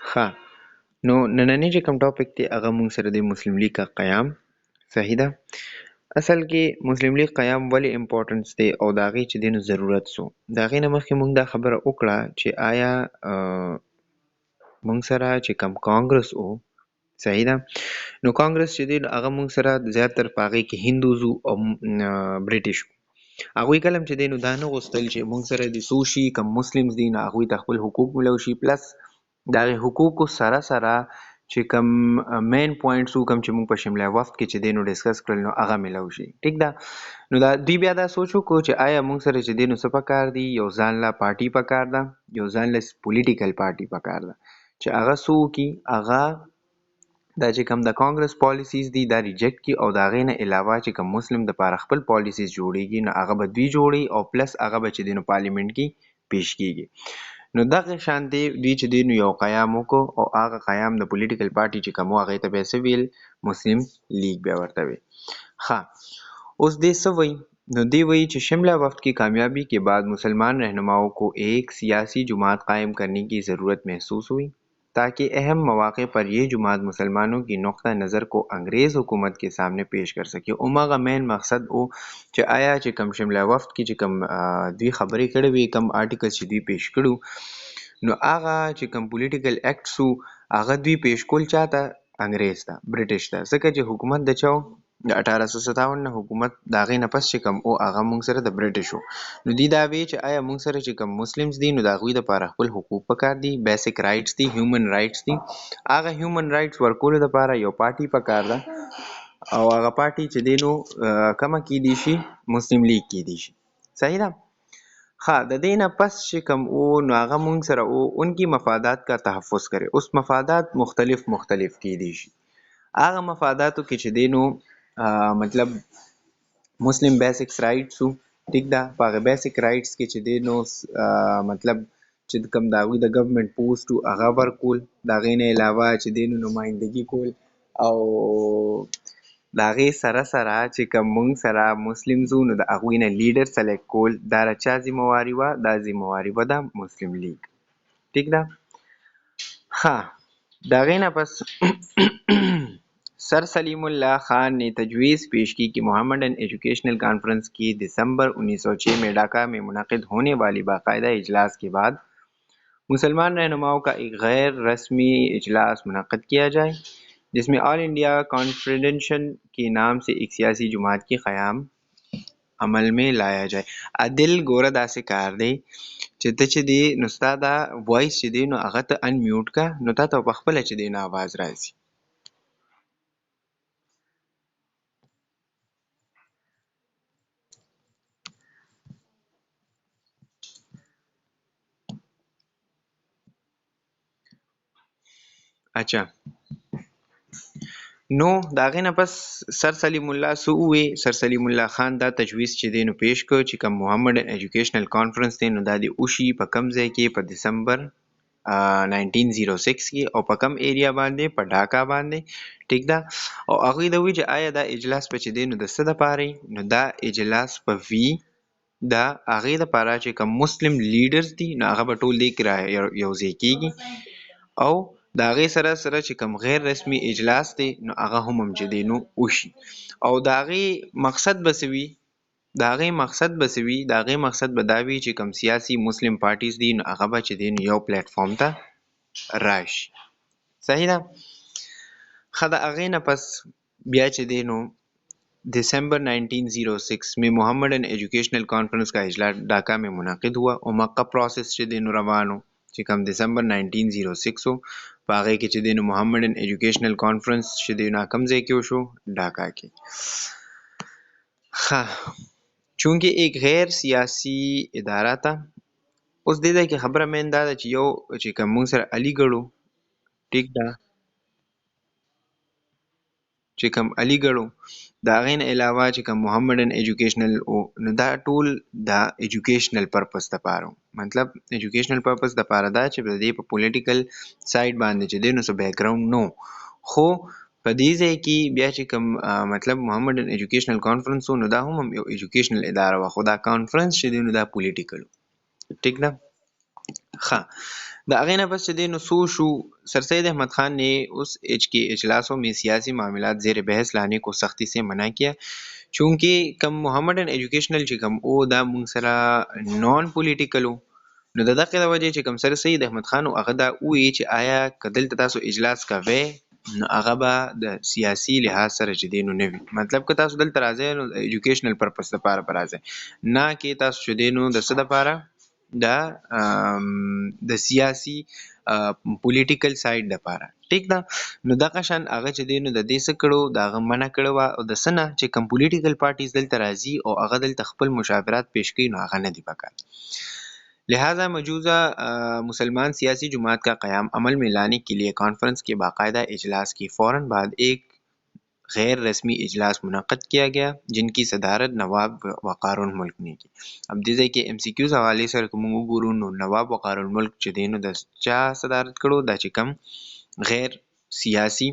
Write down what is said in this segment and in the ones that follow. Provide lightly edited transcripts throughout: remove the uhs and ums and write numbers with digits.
ښه نو نننی چې کوم ټاپک دی هغه مونږ سره د مسلم لیگ کا قیام. صحیح ده. اصل کې مسلم لیگ قیام ولې امپورټنس دی او د هغې چې دی نو ضرورت سو. د هغې نه مخکې مونږ دا خبره وکړه چې آیا مونږ سره چې کوم کانګرس و، صحیح ده، نو کانګرس چې دی نو هغه مونږ سره زیاتر په هغې کې هندوز او برټش و. هغوی کله هم چې دی نو دا نه غوښتل چې مونږ سره د څو شي کوم مسلمز دي نو هغوی ته خپل حقوق ملو شي، پلس د هغې حقوقو سره سره چې کوم مین پوینټس وو کوم چې مونږ په شمله وفد کې چې دی نو ډسکس کړل نو هغه ملو شي. ټیک ده. نو دا دوی بیا دا سوچ وکړو چې آیا مونږ سره چې دی نو څه پکار دي، یو ځان له پارټي پکار ده، یو ځان له پولیټیکل پارټي پکار ده چې هغه څه وکړي، هغه دا چې کوم د کانګرس پالیسیز دي دا ریجیکټ کړي او د هغې نه علاوه چې کوم مسلم دپاره خپل پالیسیز جوړیږي نو هغه به دوی جوړوي او پلس هغه به چې دی نو پارلیمنټ کې پیش کیږي. نو دغه شانتې دوی چې دی نو یو قیام وکړو او هغه قیام د پولیټیکل پارټي چې کوم و هغې ته بیا څه ویل، مسلم لیگ بیا ورته ویل. ښه اوس دې څه وایي؟ نو دی वही कि शिमला वफ्द की कामयाबी के बाद मुसलमान रहनुमाओं को एक सियासी जुमात कायम करने की ज़रूरत महसूस हुई ताकि अहम मौक़े पर यह जुमात मुसलमानों की नुक़्ता नज़र को अंग्रेज़ हुकूमत के सामने पेश कर सके. उमगा मेन मकसद वो कि आया कि कम शिमला वफ्द की कम दुई खबरें कड़ी हुई कम आर्टिकल्स दुई पेश करूँ नो आगा چې کوم پولیټیکل اکټس وو هغه دوی پیش کول چاته، انګریز ته، برټش ته، ځکه چې حکومت د چا د 1857 نه حکومت د هغې نه پس چې کوم او هغه موږ سره د برټش وو. نو دوی دا وی چې آیا موږ سره چې کوم مسلمز دي نو د هغوی دپاره خپل حقوق پکار دي، بیسیک رایټس دي، هیومن رایټس دي. هغه هیومن رایټس ورکولو دپاره یو پارټي پکار ده او هغه پارټي چې دی نو کومه کیدی شي، مسلم لیگ کیدی شي. صحیح ده. हाँ د دې نه پس چې کوم او نو هغه مونږ سره او ان کی مفادات کا تحفظ کرے. اوس مفادات مختلف کیدی شي. هغه مفاداتو کې چې دی نو مطلب مسلم بیسکس رایټس وو، ټیک ده، په هغه بیسک رایټس کې چې دی نو مطلب چې کوم د هغوی د ګورنمنټ پوسټ وو هغه ورکول، د هغې نه علاوه چې دی نو نمایندګي کول او د هغې سره سره چې کوم مونږ سره مسلمز وو نو د هغوی نه لیډر سلیکټ کول دا د چا ذمهواري وه؟ دا ذمهواري وه د مسلم لیگ. ټیک ده. ها د هغې نه پس सर सलीम उल्लाह खान ने तजवीज़ पेश की कि मोहम्मडन एजुकेशनल कॉन्फ्रेंस की दिसंबर 1906 में ढाका में मुनक़िद होने वाली बाकायदा इजलास के बाद मुसलमान रहनुमाओं का एक गैर रस्मी इजलास मुनक़िद किया जाए जिसमें ऑल इंडिया कॉन्फेडरेशन के नाम से एक सियासी जमात की क़याम अमल में लाया जाए. عادل ګوره داسې کار دی چې ته چې دی نو ستا دا وایس چې دی نو هغه ته انمیوټ که نو تا ته په خپله چې دی نو آواز راځي. اچھا نو د هغې نه پس سر سلیم الله څه ووی؟ سر سلیم الله خان دا تجویز چې دی نو پیش کړ چې کوم محمدن ایجوکیشنل کانفرنس دی نو دا د وشي په کم ځای کې په دسمبر 1906 کې او په کم ایریا باندې په ډاکا باندې. ټیک ده. او هغوی دا وی چې آیا دا اجلاس په چې دی نو د څه دپاره نو دا اجلاس په وی دا هغې دپاره چې کوم مسلم لیډرز دي نو هغه به ټول دې کې یوځای کېږي او د هغې سره سره چې کوم غیر رسمي اجلاس دی نو هغه هم چې دی نو وشي او د هغې مقصد به څه وي؟ د هغې مقصد به څه وي؟ د هغې مقصد به دا وي چې کوم سیاسي مسلم پارټیز دي نو هغه به چې دی نو یو پلیټ فارم ته راشي. صحیح ده. ښه د هغې نه پس بیا چې دی نو दिसंबर 1906 में मोहम्मडन एजुकेशनल कॉन्फ्रेंस का इजलास ढाका में मुनक़िद हुआ और मक्का प्रोसेस چې دی نو روان و چې کوم दिसंबर 1906 و په هغې کې چې دی نو محمدن ایجوکیشنل کانفرنس چې دی نو کوم ځای کې وشو؟ ढाका کې. ښه چونکه ایک غیر سیاسی اداره تا. اوس دې ځای کې خبره مین دا ده چې یو چې کوم موږ سره علیګړ و، ټیک ده، چې کوم علیګړ و د هغې نه علاوه چې کوم محمدن ایجوکیشنل و نو دا ټول د ایجوکیشنل پرپس دپاره و. مطلب ایجوکیشنل پرپس دپاره دا چې د دې په پولیټیکل سایډ باندې چې دی نو څه بیکګراؤنډ نو، خو په دې ځای کې بیا چې کوم مطلب محمدن ایجوکیشنل کانفرنس و نو دا هم یو ایجوکیشنل اداره وه خو دا کانفرنس چې دی نو دا پولیټیکل و. ټیک ده. हाँ د هغې نه پس چې دی نو سو شو سر سید احمد خان نے اس ایج کے اجلاسوں میں سیاسی معاملات زیر بحث لانے کو سختی سے منع کیا چونکہ کم محمدن ایجوکیشنل چې کم او دا مونږ سره نان پولیټیکل نو د دغه د وجې چې کم سر سید احمد خان او هغه دا وایي چې آیا که دلته تاسو اجلاس کوئ نو هغه به د سیاسي لحاظ سره چې دی نو نه وي مطلب که تاسو دلته راځئ نو ایجوکیشنل پرپس لپاره به راځئ نه کې تاسو چې دی نو د څه دپاره د سیاسي پولیټیکل سایډ دپاره ټیک ده نو دغه شان هغه چې دی نو د دې څه کړو د هغه منع کړې وه او د څه نه چې کوم پولیټیکل پارټیز دلته راځي او هغه دلته خپل مشاورات پیش کوي نو هغه نه دي پکار لہذا مجوزہ مسلمان سیاسی جماعت کا قیام عمل میں لانے کے لیے کانفرنس کے باقاعدہ اجلاس کے فوراً بعد ایک غیر رسمی اجلاس منعقد کیا گیا جن کی صدارت نواب وقار الملک نے کی اب دې ځای کې MCQs حوالې سره که موږ وګورو نو نواب وقار الملک چې دی نو د چا صدارت کړو دا چې کم غیر سیاسی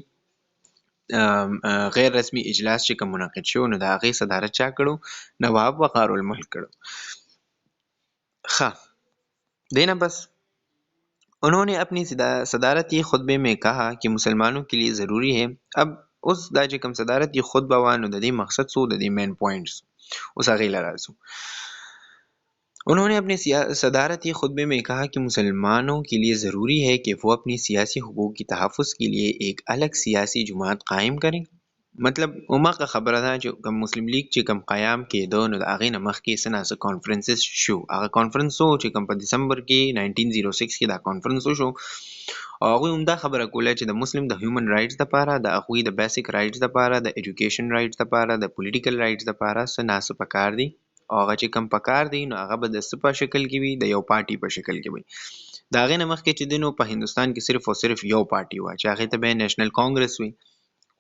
غیر رسمی اجلاس چې کوم منعقد شو نو د هغې صدارت چا کړو نواب وقار الملک کړو ښه دینا بس انہوں نے اپنی صدارتی خطبے میں کہا کہ مسلمانوں کے لیے ضروری ہے اب اس دا چې کوم صدارتی خطبه وانو د دې مقصد سو د دې مین پوائنٹس اوس هغې له راسو انہوں نے اپنے صدارتی خطبے میں کہا کہ مسلمانوں کے لیے ضروری ہے کہ وہ اپنی سیاسی حقوق کی تحفظ کے لیے ایک الگ سیاسی جماعت قائم کریں مطلب عمقه خبره ده چې کوم مسلم لیگ چې کوم قیام کېدو نو د هغې نه مخکې څه ناڅه کانفرنسز شو هغه کانفرنس و چې کوم په دسمبر کې 1906 کې دا کانفرنس وشو او هغوی همدا خبره کوله چې د مسلم د هیومن رایټس دپاره د هغوی د بیسک رایټس دپاره د ایجوکیشن رایټس دپاره د پولیټیکل رایټس دپاره څه ناڅه پکار دي او هغه چې کم پکار دی نو هغه به د څه په شکل کې وي د یو پارټي په شکل کې وي د هغې نه مخکې چې دی نو په هندوستان کې صرف او صرف یو پارټي وه چې هغې ته به نیشنل کانګرس وي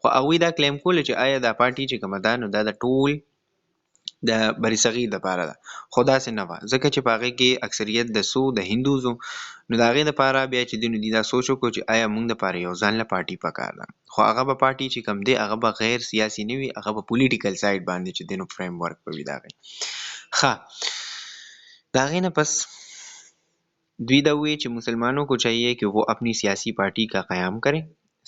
خو هغوی دا کلیم کوله چې آیا دا پارټي چې کومه ده نو دا د ټول د بری صغیر دپاره ده خو داسې نه وه ځکه چې په هغې کې اکثریت د څو د هندوز نو د هغې دپاره بیا چې دی نو دوی دا سوچ وکړو چې آیا موږ دپاره یو ځان له پارټي پکار ده خو هغه به پارټي چې کوم دی هغه به غیر سیاسي نه وي هغه به پولیټیکل سایډ باندې چې دی نو فریم ورک به وي د هغې ښه د هغې نه پس دوی دا وی چې مسلمانوں کو چاہیے کہ وہ اپنی سیاسی پارٹی کا قیام کریں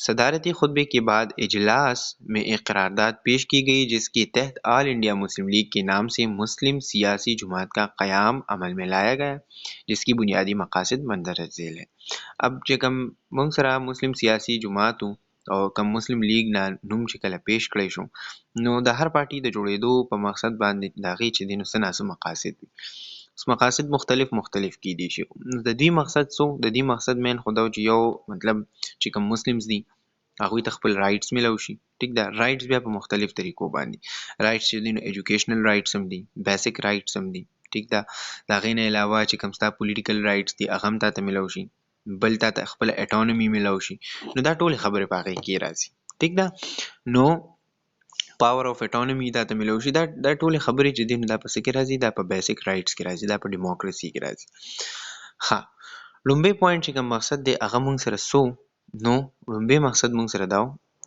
صدارتی خطبے کے بعد اجلاس میں ایک قرارداد پیش کی گئی جس کے تحت آل انڈیا مسلم لیگ کے نام سے مسلم سیاسی جماعت کا قیام عمل میں لایا گیا جس کی بنیادی مقاصد مندرجہ ذیل ہے اب چې کوم موږ سره مسلم سیاسی جماعت او کوم مسلم لیگ نه نوم چې کله پیش کړی شو نو د هر پارټي د جوړېدو په مقصد باندې د هغې چې دی نو څه ناڅه مقاصد وي مقاصد مختلف کی دي شي د دوی مقصد څو د دوی مقصد مین خو دا چې یو مطلب چې کوم مسلمز دي هغوی ته خپل رایټس میلو شي ټیک ده رایټس بیا په مختلف طریقو باندې رایټس چې دي نو ایجوکیشنل رایټس هم دي بیسک رایټس هم دي ټیک ده د هغې نه علاوه چې کوم ستا پولیټیکل رایټس دي هغه هم تا ته میلو شي بل تا ته خپل اټانومي میلو شي نو دا ټولې خبرې په هغې کې راځي ټیک ده نو پاور اف اټانومي دا ته میلو شي دا ټولې خبرې چې دي نو دا په څه کې راځي دا په بیسک رایټس کې راځي دا په ډیموکراسي کې راځي ښه لومبی پوینټ چې کوم مقصد دی هغه موږ سره سو نو لومبی مقصد موږ سره دا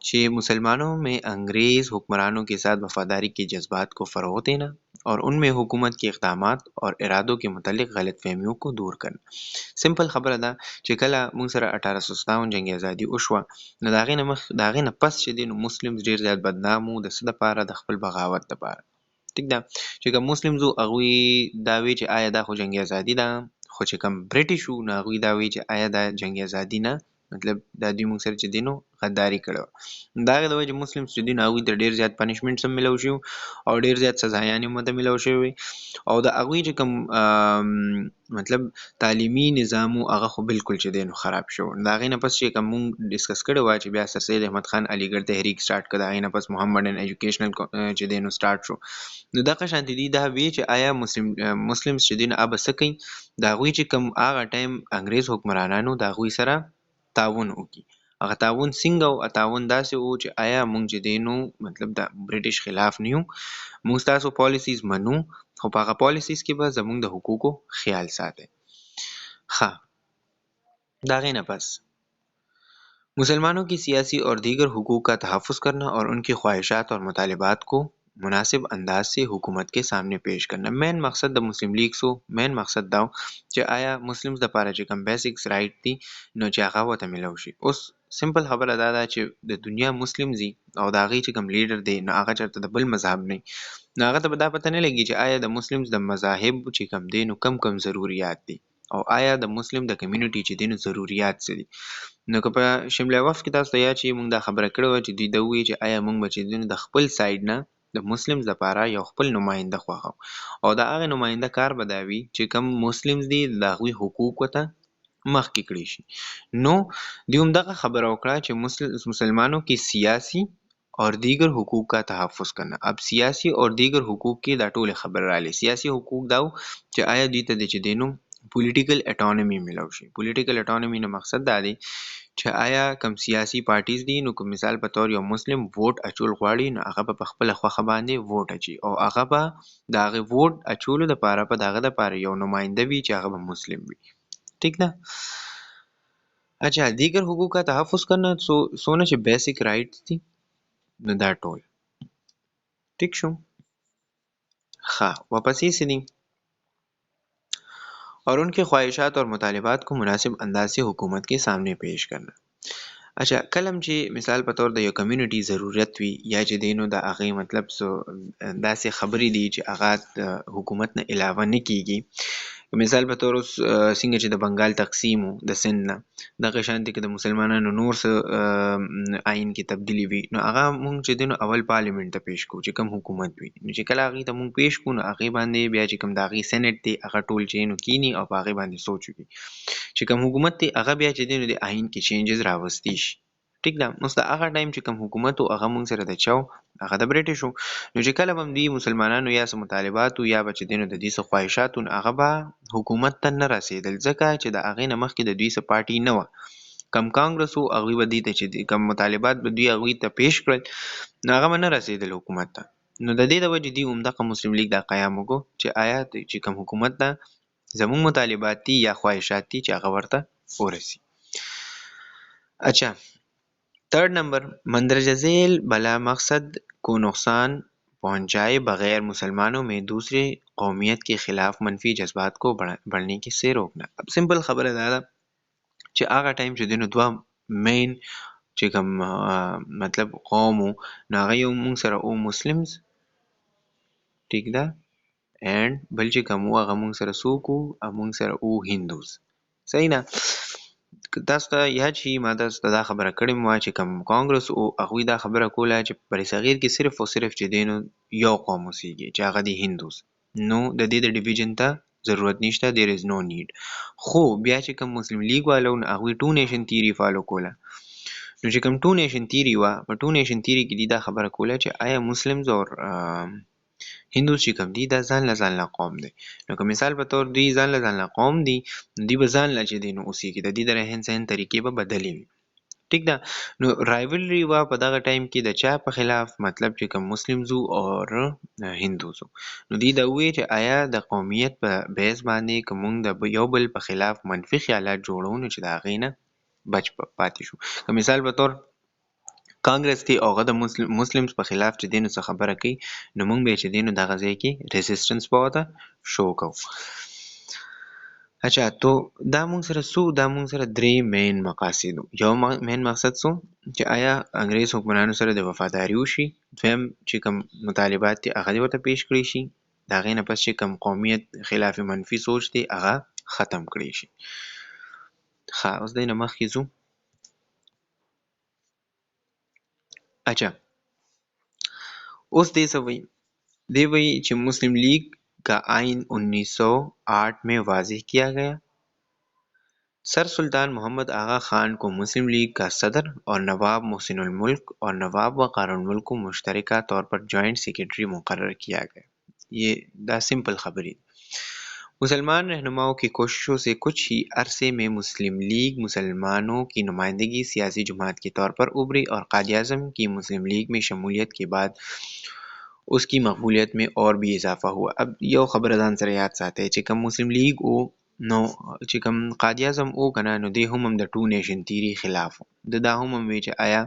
چې مسلمانوں میں انگریز حکمرانوں کے ساتھ وفاداری کے جذبات کو فروغ دینا اور ان میں حکومت کے اقدامات اور ارادوں کے متعلق غلط فہمیوں کو دور کرنا سمپل خبره ده چې کله موږ سره 1857 جنگ ازادي وشوه نو د هغې نه پس چې دی نو مسلمز ډېر زیات بدنام وو د څه دپاره د خپل بغاوت دپاره ټیک ده چې کوم مسلمز وو هغوی دا وی چې آیا دا خو جنگ ازادي ده خو چې کوم برټش وو نو هغوی دا وی چې آیا دا جنگ ازادي نه مطلب دا دوی موږ سره چې دی نو غداري کړې د هغې د وجې مسلمز چې دي نو هغوی ته ډېر زیات پنشمنټس هم میلو شوي او ډېر زیات سزایانې هم ورته میلو شوي او د هغوی چې کوم مطلب تعلیمي نظام و هغه خو بلکل چې دی نو خراب شو د هغې نه پس چې کوم موږ ډسکس کړی وای چې بیا سر سید احمد خان علیګړ تحریک سټارټ کړه د هغې نه پس محمدن ایجوکیشنل چې دی نو سټارټ شو نو دغه شانتې دي دا وی چې آیا مسلمز چې دی نو به څه کوي د هغوی چې کوم هغه ټایم انګریز حکمرانانو د هغوی سره تعاون وکړي هغه تعاون څنګه او تعاون داسې و چې آیا موږ چې دی نو مطلب د برټش خلاف نه یو موږ ستاسو پالیسیز منو خو په هغه پالیسیز کې به زموږ د حقوقو خیال ساتئ ښه د هغې نه پس مسلمانوں کی سیاسی اور دیگر حقوق کا تحفظ کرنا اور ان کی خواہشات اور مطالبات کو مناسب انداز سے حکومت کے سامنے پیش کرنا. مین مقصد د مسلم لیگ سو مین مقصد دا چې آیا مسلمز د پاره چې کوم بیسکس رائټ دي نو چې هغه ورته ملو شي. اوس سمپل خبره دا ده چې د دنیا مسلم زی او د هغې چې کوم لیډر دی نو هغه چېرته د بل مذهب نه نو هغه ته به دا پته نه لګي چې آیا د مسلمز د مذاهب چې کوم دی نو کم ضروریات دي او آیا د مسلم د کمیونټي چې دی نو ضروریات څه دي. نو که په شمله وقت کې تاسو ته یاد شي موږ دا خبره کړې وه چې دوی دا ووایي چې آیا موږ به چې دی نو د خپل سایډ نه د مسلمز لپاره یو خپل نماینده خوښو او د هغې نماینده کار به دا وي چې کوم مسلمز دي د هغوی حقوق ورته مخکې کړي شي. نو دوی همدغه خبره وکړه چې مسلمانوں کی سیاسی اور دیگر حقوق کا تحفظ کرنا. اب سیاسی اور دیگر حقوق کې دا ټول خبر رالی. سیاسی حقوق داو چې آیا دوی ته د چې دینو پولیټیکل اټانومي ملو شي. پولیټیکل اټانومي نه مقصد دا دی چې آیا کم سیاسي پارټیز دي نو کوم مثال په تور یو مسلم ووټ اچول غواړي نو هغه په خپل خوښه باندې ووټ اچي او هغه به د هغې ووټ اچولو دپاره په د هغه دپاره یو نماینده وي چې هغه به مسلم وي. ٹھیک ده. اچھا دیگر حقوق کا تحفظ کرنا سونه چې بیسک رائټس دي نو دا ټول ٹھیک شو. ښه واپسې څه دي اور ان کے خواہشات اور مطالبات کو مناسب انداز سے حکومت کے سامنے پیش کرنا. اچھا کلم چې مثال په تور د یو کمیونټي ضرورت وي یا چې دینو د هغې مطلب داسې خبرې دي چې هغه د حکومت نه علاوه نه کیږي. مثال په تور اوس څنګه چې د بنګال تقسیم و د سند نه دغه شانتې که د مسلمانانو نور څه آئین کې تبدیلي وي نو هغه مونږ چې دی نو اول پارلیمنت ته پیش کوو چې کوم حکومت وي نو چې کله هغې ته مونږ پیش کوو نو هغې باندې بیا چې کوم د هغې سینټ دی هغه ټول چې نو کینی او په هغې باندې سوچ وکړي چې کوم حکومت دی هغه بیا چې دی نو د آئین کې چینجز راوستی شي. ټیک ده. اوس د هغه ټایم چې کوم حکومت و هغه مونږ سره د چا هغه د بریټش و نو چې کله به هم دوی مسلمانانو یا څه مطالبات یا به چې دی نو د دوی څه خواهشات و نو هغه به حکومت ته نه رسېدل ځکه چې د هغې نه مخکې د دوی څه پارټي نه وه. کم کانګرس و هغوی به دوی ته چې کم مطالبات به دوی هغوی ته پیش کړل نو هغه به نه رسېدل حکومت ته. نو د دې د وجې دوی همدغه مسلم لیگ دا قیام وکړو چې آیا چې کوم حکومت ته زمونږ مطالبات دي یا خواهشات دي چې هغه ورته ورسي. اچھا تھرڈ نمبر مندرجہ ذیل بلا مقصد کو نقصان پہنچائے بغیر مسلمانوں میں دوسرے قومیت کے خلاف منفی جذبات کو بڑھنے کی سے روکنا. اب سمپل خبره دا ده چې هغه ټایم چې دی نو دوه مین چې کوم مطلب قوم و نو هغه یو مونږ سره او مسلمز ټیک ده اینډ بل چې کوم و هغه مونږ سره څوک و مونږ سره او هندوز. صحیح نه. تاسو ته یاد شي ما تاسو ته دا خبره کړې وه چې کوم کانګرس او هغوی دا خبره کوله چې بر صغیر کې صرف او صرف چې دی نو یو قوم اوسېږي چې هغه دی هندوز نو د دې د ډیویژن ته ضرورت نشته. دیر از نو نیډ. خو بیا چې کوم مسلم لیگ والو نو هغوی ټو نیشن تیوري فالو کوله نو چې کوم ټو نیشن تیوري وه په ټو نیشن تیوري کې دوی دا خبره کوله چې آیا مسلمز اور هندوز چې کوم دي دا ځان له قوم دی نو که مثال په طور دوی ځان له قوم دي دوی به ځان له چې دی نو اوسېږي د دوی د رهن سهن طریقې به بدلې وي. ټیک ده. نو رایولري وه په دغه ټایم کې د چا په خلاف مطلب چې کوم مسلمز اور هندوز نو دوی دا ووایي چې آیا د قومیت په بیس باندې که موږ د یو بل په خلاف منفي خیالات جوړو نو چې د هغې نه بچ پاتې شو. که مثال په طور کانګرس دی او هغه د مسلمز په خلاف چې دی نو څه خبره کوي نو موږ به چې دی نو دغه ځای کې ریزسټنس به ورته شو کوو. اچھا تو دا موږ سره درې مین مقاصد یو مین مقصد څو چې آیا انګریز حکمرانو سره د وفاداري وشي. دویم چې کوم مطالبات دي هغه دې ورته پیش کړي شي. د هغې نه پس چې کوم قومیت خلاف منفي سوچ دی هغه ختم کړي شي. ښه اوس دی نه مخکې ځو. اچھا اوس دې څه وایي دې وایي چې مسلم لیگ کا آئین 1908 میں واضح کیا گیا. سر سلطان محمد آغا خان کو مسلم لیگ کا صدر اور نواب محسن الملک اور نواب وقار الملک کو مشترکہ طور پر جوائنٹ سیکرٹری مقرر کیا گیا. یہ دا سمپل خبری. مسلمان رہنماؤں کی کوششوں سے کچھ ہی عرصے میں مسلم لیگ مسلمانوں کی نمائندگی سیاسی جماعت کے طور پر ابھری اور قائد اعظم کی مسلم لیگ میں شمولیت کے بعد اس کی مقبولیت میں اور بھی اضافہ ہوا. اب یو خبر ځان سره یاد ساتئ چې کوم مسلم لیگ او نو چې کوم قائد اعظم او کنه نو دی هم د ټو نیشن تیری خلاف دا هم وی چې آیا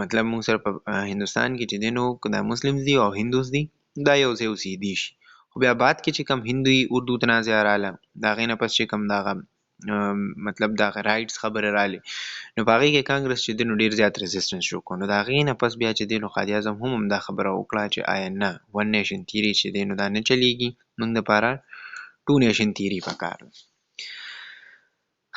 مطلب موږ سره په هندوستان کې چې دی نو دا مسلمز دي او هندوز دي دا یو ځای اوسېدي شي. خو بیا بعد کې چې کم هندوی اردو تنازع رااله د هغې نه پس چې کم دغه مطلب دغه رایټس خبره رااله نو په هغې کې کانګرس چې دی نو ډېر زیات ریزسټنس شو کړو. نو د هغې نه پس بیا چې دی نو قائد اعظم هم دا خبره وکړه چې آیا نه ون نیشن تیوري چې دی نو دا نه چلیږي، موږ دپاره ټو نیشن تیوري پکار ده.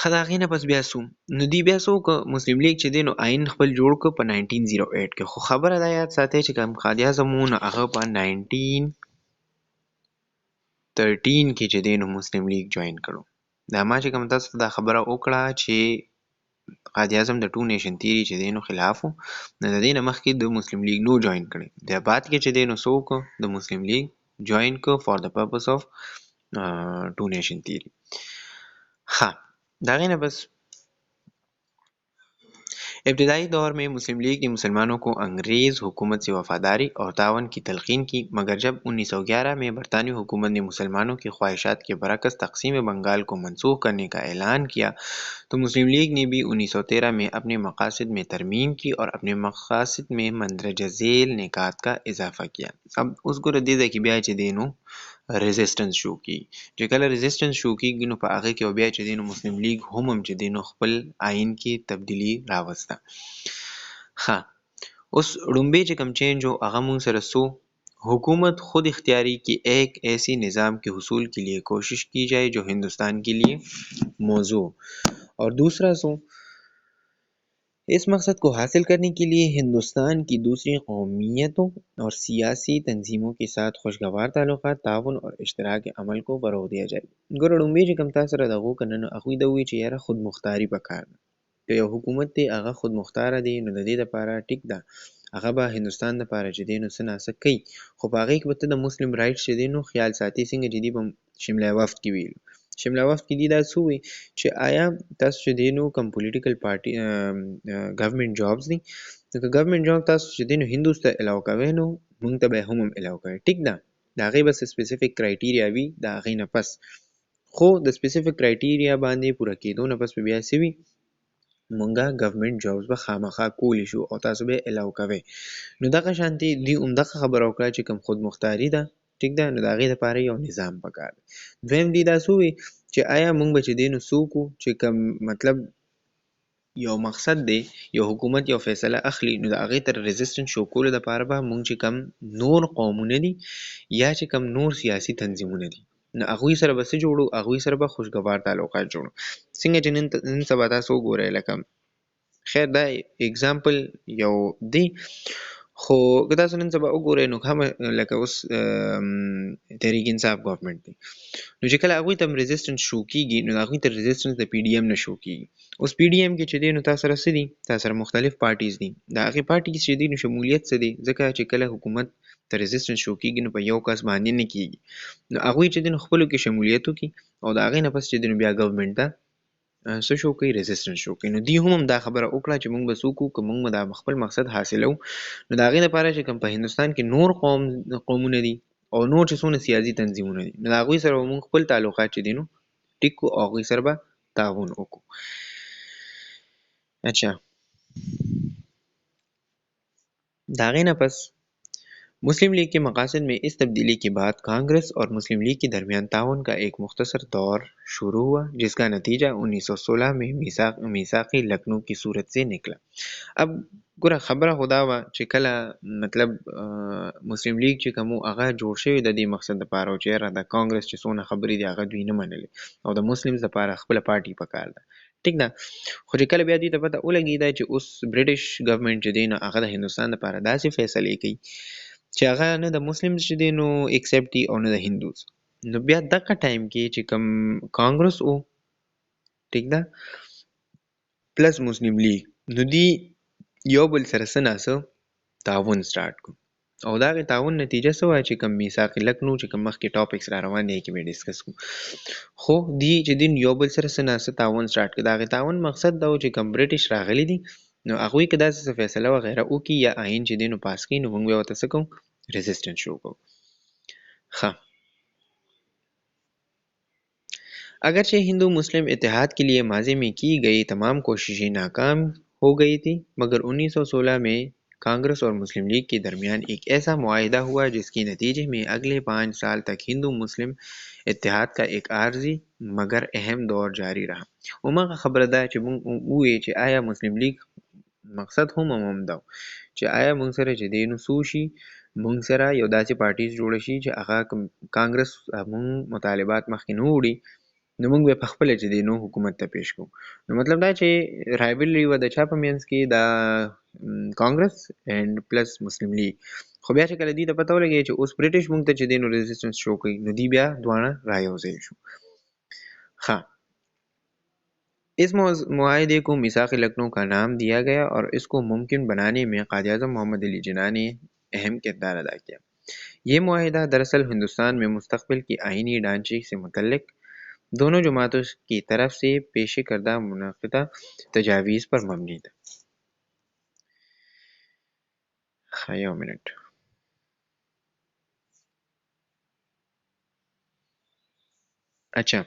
ښه د هغې نه پس بیا سو نو دوی بیا څه وکړه مسلم لیگ چې دی نو آئین خپل جوړ کړ په 1908 کې. خو خبره دا یاد ساتئ چې کوم قائد اعظم و نو هغه په 1913 کې چې دی نو مسلم لیگ جوین کړو. دا ما چې کوم تاسو ته دا خبره وکړه چې قائد اعظم د ټو نیشن تیوري چې دی نو خلاف و، نو د دې نه مخکې د مسلم لیگ نو جوین کړی. بیا بعد کې چې دی نو څه وکړه د مسلم لیگ جوین کړ فار د پرپس آف ټو نیشن تیوري. हाँ د هغې نه بس ابتدائی دور में मुस्लिम लीग ने मुसलमानों को अंग्रेज़ हुकूमत से वफादारी और तावन की तलकीन की, मगर जब 1911 में बरतानवी हुकूमत ने मुसलमानों की ख्वाहिशात के बरअक्स तक़सीम बंगाल को मनसूख करने का ऐलान किया तो मुस्लिम लीग ने भी 1913 में अपने मकासद में तरमीम की और अपने मकासद में मंदरज झेल निकात का इजाफा किया. अब उसको ردی ده کې بیا چې دی نو ریزिस्टेंस شو کی چې کله ریزिस्टेंस شو کیږي نو په هغه کې بیا چې دی نو مسلم لیگ هم چې دی نو خپل آئین کې تبدیلی راوسته. हाँ उस रुम्बे چې कम चेंज हो هغه مونږ سره سو हुकूमत खुद इख्तियारी की एक ऐसी निज़ाम के हुसूल के लिए कोशिश की जाए जो हिंदुस्तान के लिए मौजू, और दूसरा सो इस मकसद को हासिल करने के लिए हिंदुस्तान की दूसरी कौमियतों और सियासी तंजीमों के साथ खुशगवार ताल्लुकात, ताउन और इश्तराक अमल को फ़रोग़ दिया जाए. ګوره ډومبې چې کوم تاسو سره دغو که نه نو هغوی دا ووایي چې یاره خودمختاري پکار ده. که یو حکومت دی هغه خودمختاره دی نو د دې دپاره ټیک ده هغه به هندوستان دپاره چې دی نو څه ناڅه کوي، خو په هغې کې به ته د مسلم رایټس چې دی نو خیال ساتي څنګه چې دي به شمله وفد کې ویلو. شمله وفد کې دي دا څه ووایي چې آیا تاسو چې دی نو کوم پولیټیکل پارټي ګورنمنټ جابس دي نو که ګورنمنټ جاب تاسو چې دی نو هندوز ته الاو کوئ نو موږ ته به هم الاو کوئ. ټیک ده د هغې بس سپیسیفیک کرایټیریا وي د هغې نه پس، خو د سپیسیفیک کرایټیریا باندې پوره کېدو نه پس به بیا څه وي مونږه ګورنمنټ جابس به خامخا کولی شو او تاسو به الاو کوئ. نو دغه شانتې دوی همدغه خبره وکړه چې کوم خودمختاري ده ټیک ده نو د هغې دپاره یو نظام پکار دی. دویم دوی دا څه ووایي چې آیا مونږ به چې دی نو څه وکړو چې کوم مطلب یو مقصد دی یو حکومت یو فیصله اخلي نو د هغې تر ریزسټنس شو کولو دپاره به مونږ چې کم نور قومونه دي یا چې کم نور سیاسي تنظیمونه دي نو هغوی سره به څه جوړو هغوی سره به خوشګوار تعلقات جوړو. څنګه چې نن سبا تاسو وګورئ لکه خیر دا اگزامپل یو دی خو که تاسو نن سبا وګورئ نو هم لکه اوس تحریک انصاف ګورنمنټ دی نو چې کله هغوی ته ریزسټنس شو کېږي نو هغوی ته ریزسټنس د پی ډي ایم نه شو کېږي. اوس پی ډي ایم کې چې دی نو تاسو سره څه دي تاسو سره مختلف پارټیز دي د هغې پارټیز چې دی نو شمولیت څه دی ځکه چې کله حکومت ته ریزسټنس شو کېږي نو په یو کس باندې نه کېږي نو هغوی چې دی نو خپلو کې شمولیت وکړي او د هغې نه پس چې دی نو بیا ګورنمنټ ته څه شو کوي ریزسټنس شو کوي. نو دوی هم دا خبره وکړه چې موږ به څه وکړو که موږ به دا خپل مقصد حاصلو نو د هغې دپاره چې کوم په هندوستان کې نور قومونه دي او نور چې څونه سیاسي تنظیمونه دي نو د هغوی سره به موږ خپل تعلقات چې دي نو ټیک کړو او هغوی سره به تعاون وکړو. اچھا د هغې نه پس मुस्लिम लीग के मकासद में इस तब्दीली के बाद कांग्रेस और मुस्लिम लीग के दरमियान ताउन का एक मुख्तसर दौर शुरू हुआ जिसका नतीजा 1916 में मीसाक़ी लखनऊ की सूरत से निकला. अब ګوره خبره خو دا وه چې کله مطلب مسلم لیگ چې کوم هغه جوړ شوی د دې مقصد دپاره چې یاره د کانګرس چې څونه خبرې دي هغه دوی نه منلې او د مسلمز دپاره خپله پارټي پکار ده ټیک ده. خو چې کله بیا دوی ته پته ولګېده چې اوس برټش ګورنمنټ چې دی نو هغه د هندوستان دپاره داسې فیصلې کوي چې هغه نه د مسلمز چې دی نو ایکسپټ دي او نه د هندوز نو بیا دغه ټایم کې چې کوم کانګرس او ټیک ده پلس مسلم لیگ نو دوی یو بل سره څه ناڅه تعاون سټارټ کړو او د هغې تعاون نتیجه څه وه چې کوم میثاق لکنو چې کوم مخکې ټاپکس را روان دي کې به ډسکس کړو. خو دوی چې دین یو بل سره څه ناڅه تعاون سټارټ کړو د هغې تعاون مقصد دا و چې کوم برټش راغلي دي نو هغوی که داسې څه فیصله وغیره وکړي یا آئین چې دی نو پاس کړي نو موږ بیا ورته څه کوو ریزسټنس شو کوو. ښه अगरचे हिंदू मुस्लिम इत्तेहाद के लिए माजी में की गई तमाम कोशिशें नाकाम हो गई थी, मगर 1916 में कांग्रेस और मुस्लिम लीग के दरमियान एक ऐसा मुआहिदा हुआ जिसके नतीजे में अगले 5 साल तक हिंदू मुस्लिम इत्तेहाद का एक आर्जी मगर अहम दौर जारी रहा। उमा खबर दा چې موږ ووایو چې آیا مسلم لیگ مقصد هم دا چې آیا موږ سره چې دی نو څه وشي، موږ سره یو داسې پارټیز جوړه شي چې هغه کانګرس موږ مطالبات مخکې نه وړي، نو موږ به پخپله چې دی نو حکومت ته پیش کوو. نو مطلب دا چې رایبلري وه د چا په منځ کې، دا کانګرس اینډ پلس مسلم لیگ. خو بیا چې کله دوی ته پته ولګېده چې اوس برټش موږ ته چې دی نو ریزسټنس شو کوي، نو دوی بیا دواړه رایوځای شو. ښه، इस मुआहदे को मीसाक लखनऊ का नाम दिया गया और इसको मुमकिन बनाने में कायद-ए-आज़म मोहम्मद अली जिन्ना ने अहम किरदार अदा किया। ये मुआहदा दरअसल हिंदुस्तान में मुस्तक़बिल के आईनी ढांचे से मुतल्लिक़ दोनों जमातों की तरफ से पेश करदा मुनक़दा तजावीज़ पर मबनी था। एक मिनट। अच्छा,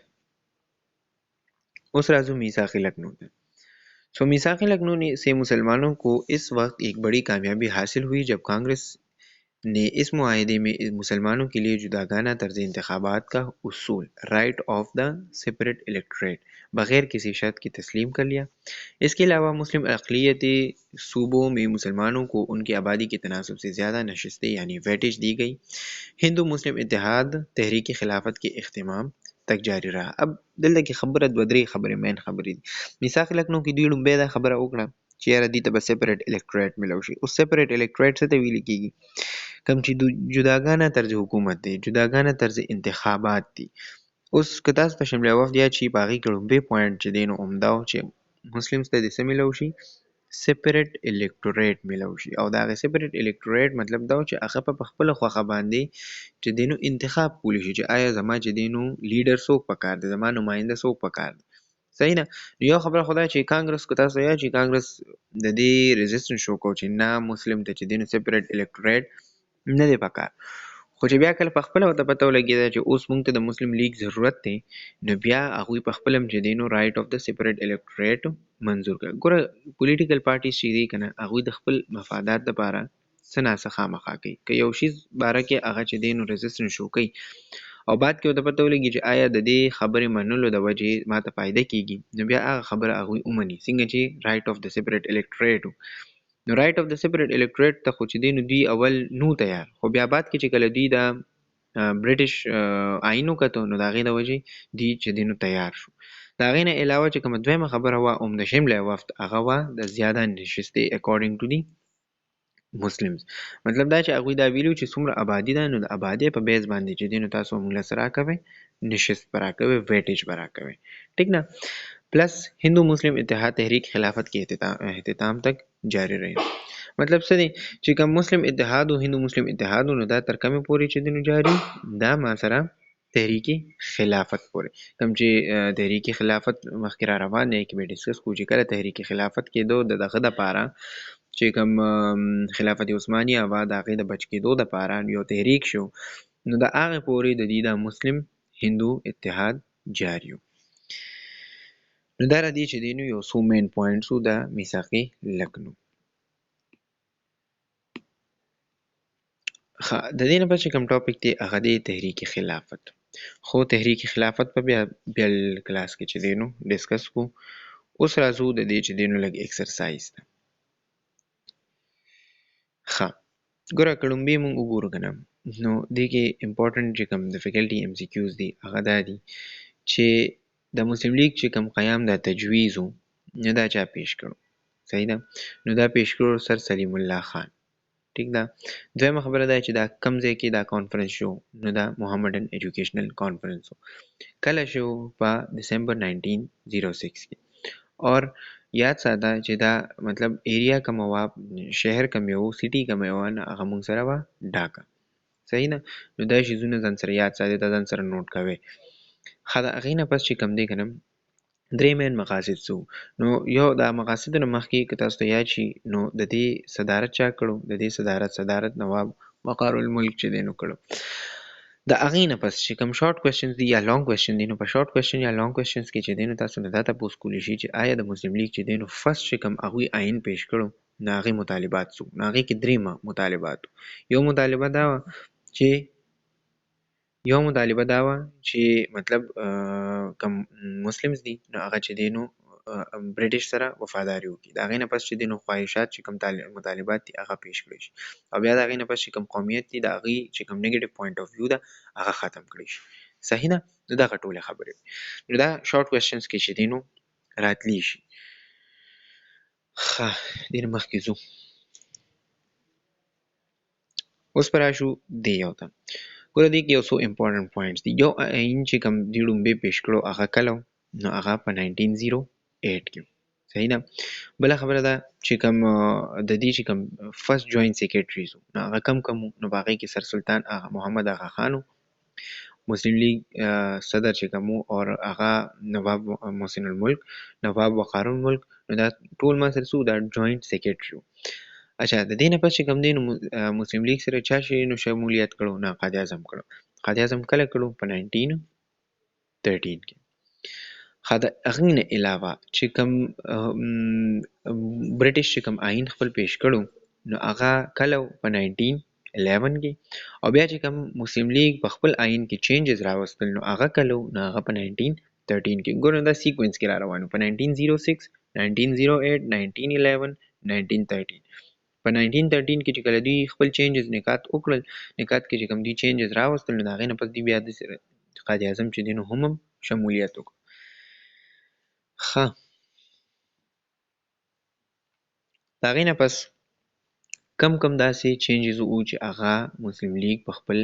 उस राज़ू मीसाक लखनऊ था। मीसाक लखनऊ से मुसलमानों को इस वक्त एक बड़ी कामयाबी हासिल हुई जब कांग्रेस ने इस मुआहदे में मुसलमानों के लिए जुदागाना तर्ज इंतखाबात का उसूल right of the separate electorate बग़ैर किसी शर्त की तस्लीम कर लिया। इसके अलावा मुस्लिम अक़लियती सूबों में मुसलमानों को उनकी आबादी के तनासब से ज़्यादा नशस्तें यानी वेटेज दी गई। हिंदू मुस्लिम इत्तेहाद तहरीक खिलाफत के इख्तिमाम तक जारी रहा. अब دلته کې خبره دوه درې خبرې مین خبرې دي. میثاق لکنو کې دوی لومبۍ دا خبره وکړه چې یاره دې ته به سیپریټ الکټوریټ میلاو شي. اوس سیپریټ الکټوریټ څه ته ویل کېږي؟ کوم چې جداګانه طرز حکومت دی، جداګانه طرز انتخابات دي. اوس که تاسو ته شمله وفد یاد شي، په هغې کې لومبۍ پوینټ چې دی نو عمده و چې مسلمز ته دې څه میلاو شي؟ سیپریټ الکټوریټ میلاو شي. او د هغې سیپریټ الکټوریټ مطلب دا و چې هغه په خپله خوښه باندې چې دی نو انتخاب کولی شي چې آیا زما چې دی نو لیډر څوک پکار دی، زما نماینده څوک پکار دی. صحیح ده. یو خبره خو دا چې کانګرس که تاسو یاد شي، کانګرس د دې ریزسټنس شو کو چې نه مسلم ته چې دی نو سیپریټ الکټوریټ نه دی پکار. خو چې بیا کله په خپله ورته پته ولګېده چې اوس موږ ته د مسلم لیګ ضرورت دی، نو بیا هغوی په خپله هم چې دی نو رایټ آف د سیپریټ الکټوریټ منظور کړه. ګوره پولیټیکل پارټیز چې دي که نه، هغوی د خپل مفادات دپاره څه ناڅه خامخا کوي. که یو شیز باره کې هغه چې دی نو ریزسټنس شو کوي او بعد کې ورته پته ولګي چې آیا د دې خبرې منلو د وجې ماته فایده کېږي، نو بیا هغه خبره هغوی ومني. څنګه چې رایټ آف د سیپریټ الکټوریټ و، نو رایټ آف د سیپریټ الکټوریټ ته خو چې دی نو دوی اول نو تیار، خو بیا بعد کې چې کله دوی د برټش آئین وکتو، نو د هغې د وجې دوی چې دی نو تیار شو. د هغې نه علاوه چې کومه دویمه خبره وه د شمله وفد، هغه وه د زیاده نشستې اکارډینګ ټو دی مسلمز. مطلب دا چې هغوی دا ویلي چې څومره آبادي ده، نو د آبادۍ په بیس باندې چې دی نو تاسو موږ له څه راکوئ؟ نشست به راکوئ، ویټیج به راکوئ. ٹھیک نه؟ प्लस हिंदू मुस्लिम इत्तेहाद तहरीक खिलाफत के اختتام तक जारी रही. मतलब څه دی چې کوم مسلم اتحاد او هندو مسلم اتحاد نو دا تر کومه پورې چې دی نو جاری دا ما سره تحریک خلافت پورې. کوم چې تحریک خلافت مخکې را روان دی کې به ډیسکس کوو چې کله تحریک خلافت کېدو دغه دپاره چې کوم خلافت عثماني هوا د هغې د بچ کېدو دپاره یو تحریک شو، نو د هغې پورې د دې د مسلم هندو اتحاد جاری و. نو دا را دي چې دی نو یو څو مین پوینټس و د میثاق لکنو. د دې نه پس چې کوم ټاپک دی هغه دی تحریک خلافت. خو تحریک خلافت په بیا بل کلاس کې چې دی نو ډسکس کو. اوس راځو د دې چې دی نو لږ ایکسرسایز ته. ښه، ګوره که لومبې مونږ وګورو که نه، نو دې کې امپورټنټ چې کوم د فیکلټي ایم سی کیوز دي هغه دا دي چې د مسلم لیگ چې کوم قیام د تجویز و، نو دا چا پیش کړو؟ صحیح ده. نو دا پیش کړو سر سلیم الله خان. ٹھیک ده. دویمه خبره دا چې دا کم ځای کې دا کانفرنس شو، نو دا محمدن ایجوکیشنل کانفرنس و. کله شو؟ په دسمبر 1906 کې. اور یاد ساته چې دا مطلب ایریا کوم وا، شهر کوم یو، سیټي کوم یو، هغه مونږ سره وه ډاکا. صحیح ده. نو دا شیزونه ځان سره یاد ساتئ، دا ځان سره نوټ کوئ. ښه، د هغې نه پس چې کوم دی که نه، درې مین مقاصد څه وو؟ نو یو د مقاصدو نه مخکې که تاسو ته یاد شي، نو د دې صدارت چا کړو؟ د دې صدارت نواب وقار الملک چې دی نو کړو. د هغې نه پس چې کوم شارټ کوېسچنز دي یا لانګ کوېسچن دي، نو په شارټ کوېسچن یا لانګ کوېسچنز کې چې دی نو تاسو نه دا تپوس کولی شي چې آیا د مسلم لیګ چې دی نو فرست چې کوم هغوی آئین پیش کړو نو هغې مطالبات څه وو؟ نو هغې کې درې مطالبات وو. یو مطالبه دا وه چې مطلب کوم مسلمز دي نو هغه چې دی نو برټش سره وفاداري وکړي. د هغې نه پس چې دی نو خواهشات چې کوم مطالبات دي هغه پیش کړی شي، او بیا د هغې نه پس چې کوم قومیت دي د هغې چې کوم نیګیټیو پوینټ آف ویو ده هغه ختم کړی شي. صحیح ده؟ نو دغه ټولې خبرې وي. نو دا شارټ کوېسچنز کې چې دی نو راتلی شي. ښه دې نه مخکې ځو، اوس به راشو دې یو ته. ګوره دې کې یو څو امپورټنټ پوینټس دي. یو آئین چې کوم دې ړومبی پیش کړو هغه کله نو هغه په 1908 کې. صحیح ده؟ بله خبره ده چې کوم د دې چې کوم فرست جوائنټ سیکریټریز نو هغه کم نو په هغې کې سر سلطان محمد آغا خان و، مسلم لیگ صدر چې کوم او هغه نواب محسن الملک، نواب وقار الملک، نو دا ټول ما سره څو دا جوائنټ سیکریټري و. اچھا د دې نه پس چې کوم دی نو مسلم لیگ سره چا شي نو شمولیت کړو؟ نه قائد اعظم کړو. قائد اعظم کله کړو؟ په 1913 کې. ښه د هغې نه علاوه چې کوم برټش چې کوم آئین خپل پیش کړو نو هغه کله په 1911 کې، او بیا چې کوم مسلم لیگ په خپل آئین کې چینجز راوستل نو هغه کله نو هغه په 1913 کې. ګورو دا سیکوینس کې را روانو، په 1906 1908 1911 1913. په 1913 کې چې کله دوی خپل چینجز نکات وکړل، نکات کې چې کوم دوی چینجز راوستل نو د هغې نه پس دوی بیا د قائد اعظم چې دی نو هم شمولیت وکړو. ښه د هغې نه پس کم داسې چینجز وو چې هغه مسلم لیگ په خپل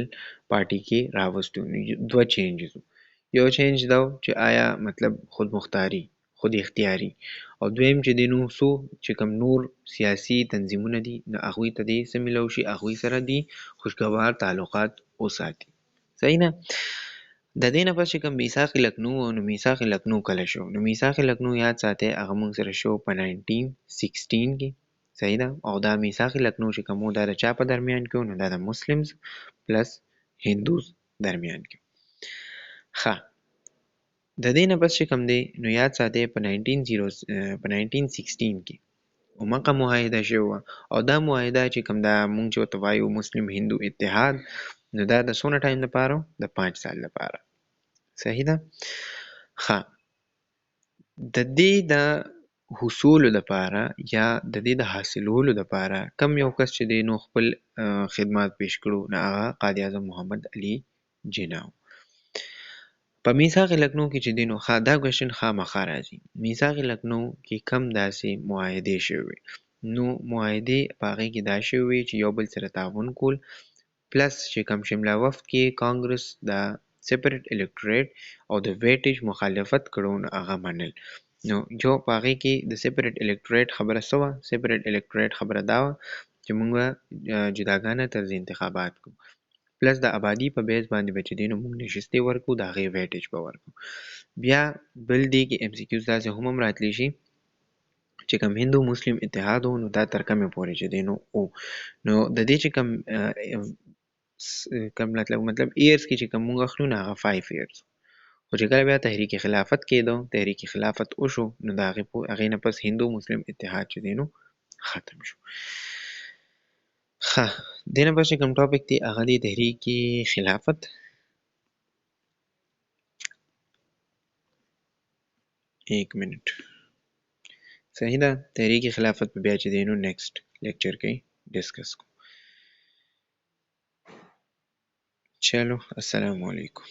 پارټي کې راوستو. دوه چینجز وو. یو چینج دا چې آیا مطلب خودمختاري، خود اختیاري، او دویم چې دی نو څو چې کوم نور سیاسي تنظیمونه دي نو هغوی ته دې څه میلاو شي، هغوی سره دې خوشګوار تعلقات وساتي. صحیح نه؟ د دې نه پس چې کوم میثاق لکنو نو میثاق لکنو کله شو؟ نو میثاق لکنو یاد ساتئ هغه موږ سره شو په 1916 کې. صحیح ده؟ او دا میثاق لکنو چې کوم دا د چا په درمیان کې نو دا د مسلمز پلس هندوز درمیان کې. ښه د دې نه پس چې کوم دی نو یاد ساتئ په 1916 کې همغه معاهده شوه، او دا معاهده چې کوم دا مونږ چې ورته وایو مسلم هندو اتحاد نو دا د څونه ټایم لپاره؟ د 5 سال لپاره. صحیح ده؟ ښه د دې د حصولو لپاره یا د دې د حاصلولو لپاره کم یو کس چې دی نو خپل خدمات پیش کړو نو هغه قائد اعظم محمد علي جناح. په میثاق لکنو کې چې دی نو دا کوېسچن خامخا راځي، میثاق لکنو کې کم داسې معاهدې شوي نو معاهدې په هغې کې دا شوي چې یو بل سره تعاون کول، پلس چې کوم شمله وفد کې کانګرس د سیپریټ الکټوریټ او د ویټیج مخالفت کړو نو هغه منل. نو جو په هغې کې د سیپریټ الکټوریټ خبره څه وه؟ سیپریټ الکټوریټ خبره دا وه چې موږ جداګانه طرز انتخابات کوو، پلس د آبادي په بیس باندې به چې دی نو موږ نشستې ورکو، د هغې ویټیج به ورکو. بیا بل دی کې ایم سی کیوز داسې هم راتلی شي چې کوم هندو مسلم اتحاد و نو دا تر کومې پورې چې دی نو نو د دې چې کوم مطلب ایرز کې چې کوم موږ اخلو نو هغه 5 ایرز، خو چې کله بیا تحریک خلافت کېدو، تحریک خلافت وشو نو د هغې نه پس هندو مسلم اتحاد چې دی نو ختم شو. ښه دې نه پس چې کوم ټاپک دی هغه دی تحریک خلافت. ایک منٹ. صحیح ده؟ تحریک خلافت په بیا چې دی نو نیکسٹ لیکچر کې ډسکس کو. چلو السلام علیکم.